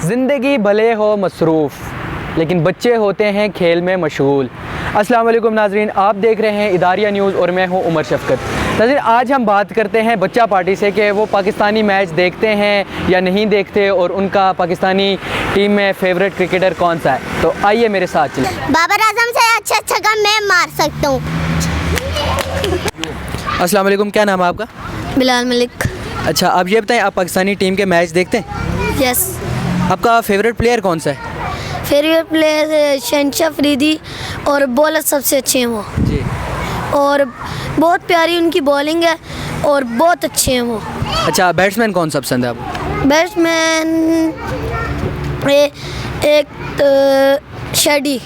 ज़िंदगी भले हो मसरूफ़ लेकिन बच्चे होते हैं खेल में मशगूल। अस्सलाम वालेकुम नाज़रीन, आप देख रहे हैं इदारिया न्यूज़ और मैं हूं उमर शफ़कत। नाज़रीन, आज हम बात करते हैं बच्चा पार्टी से कि वो पाकिस्तानी मैच देखते हैं या नहीं देखते और उनका पाकिस्तानी टीम में फ़ेवरेट क्रिकेटर कौन सा है। तो आइए मेरे साथ चलें। बाबर आजम से अच्छा छक्का मैं मार सकता हूँ। अस्सलाम वालेकुम, क्या नाम है आपका? बिलाल मलिक। अच्छा, आप ये बताएं, आप पाकिस्तानी टीम के मैच देखते हैं? यस। आपका फ़ेवरेट प्लेयर कौन सा है? फेवरेट प्लेयर शहनशाह अफरीदी और बॉलर सबसे अच्छे हैं वो, जी। और बहुत प्यारी उनकी बॉलिंग है और बहुत अच्छे हैं वो। अच्छा, बैट्समैन कौन सा पसंद है आपको? बैट्समैन एक शेडी।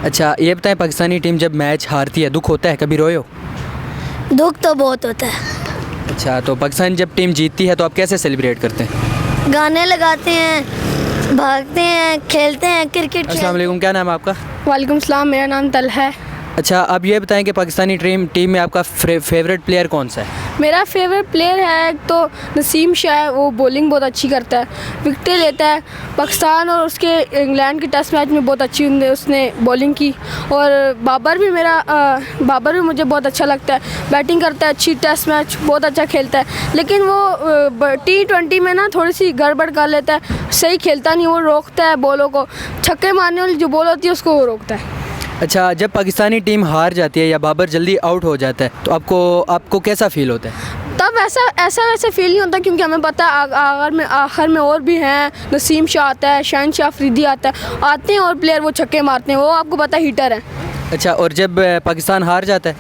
अच्छा, ये बताएं, पाकिस्तानी टीम जब मैच हारती है दुख होता है, कभी रोए हो? दुख तो बहुत होता है। अच्छा, तो पाकिस्तान जब टीम जीतती है तो आप कैसे सेलिब्रेट करते हैं? गाने लगाते हैं, भागते हैं, खेलते हैं क्रिकेट। अस्सलाम वालेकुम, क्या नाम है आपका? वालेकुम सलाम, मेरा नाम तलहा है। अच्छा, आप ये बताएं कि पाकिस्तानी टीम में आपका फेवरेट प्लेयर कौन सा है? मेरा फेवरेट प्लेयर है एक तो नसीम शाह, वो बॉलिंग बहुत अच्छी करता है, विकेटें लेता है। पाकिस्तान और उसके इंग्लैंड के टेस्ट मैच में बहुत अच्छी उसने बॉलिंग की। और बाबर भी मुझे बहुत अच्छा लगता है, बैटिंग करता है अच्छी, टेस्ट मैच बहुत अच्छा खेलता है। लेकिन वो T20 में ना थोड़ी सी गड़बड़ कर लेता है, सही खेलता नहीं, वो रोकता है बॉलों को, छक्के मारने वाली जो बॉल होती है उसको वो रोकता है। अच्छा, जब पाकिस्तानी टीम हार जाती है या बाबर जल्दी आउट हो जाता है तो आपको कैसा फील होता है? तब ऐसा फील नहीं होता, क्योंकि हमें पता है आखिर में और भी हैं। नसीम शाह आता है, शहनशाह अफरीदी आते हैं और प्लेयर वो छक्के मारते हैं, वो आपको पता है हीटर है। अच्छा, और जब पाकिस्तान हार जाता है?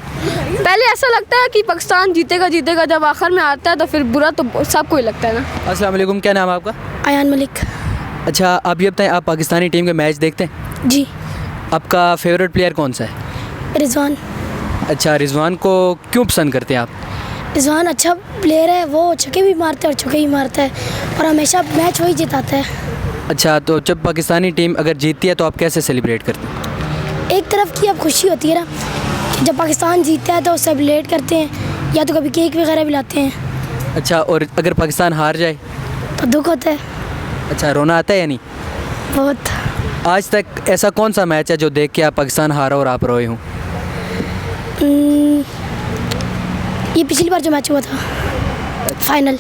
पहले ऐसा लगता है कि पाकिस्तान जीतेगा, जब आखिर में आता है तो फिर बुरा तो सबको ही लगता है ना। अस्सलाम वालेकुम, क्या नाम है आपका? अयान मलिक। अच्छा, आप ये बताएं, आप पाकिस्तानी टीम के मैच देखते हैं? जी। आपका फेवरेट प्लेयर कौन सा है? रिजवान। अच्छा, रिजवान को क्यों पसंद करते हैं आप? रिजवान अच्छा प्लेयर है, वो छक्के भी मारता है और चौके भी मारता है और हमेशा मैच वही जिताता है। अच्छा, तो जब पाकिस्तानी टीम अगर जीतती है तो आप कैसे सेलिब्रेट करते हैं? एक तरफ की अब खुशी होती है ना, कि जब पाकिस्तान जीतता है तो सेलिब्रेट करते हैं, या तो कभी केक वगैरह भी लाते हैं। अच्छा, और अगर पाकिस्तान हार जाए? तो दुख होता है अच्छा, रोना आता है या नहीं? बहुत। आज तक ऐसा कौन सा मैच है जो देख के आप पाकिस्तान हारा और आप रोए हों? ये पिछली बार जो मैच हुआ था, फाइनल।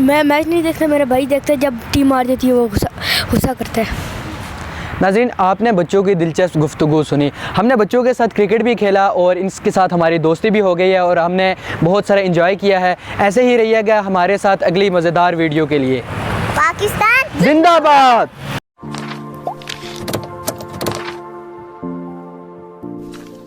मैं मैच नहीं देखता, मेरे भाई देखते हैं, जब टीम हार जाती है वो गुस्सा करता है। नाज़रीन, आपने बच्चों की दिलचस्प गुफ्तगू सुनी। हमने बच्चों के साथ क्रिकेट भी खेला और इसके साथ हमारी दोस्ती भी हो गई है और हमने बहुत सारा एंजॉय किया है। ऐसे ही रहिएगा हमारे साथ अगली मज़ेदार वीडियो के लिए। पाकिस्तान जिंदाबाद।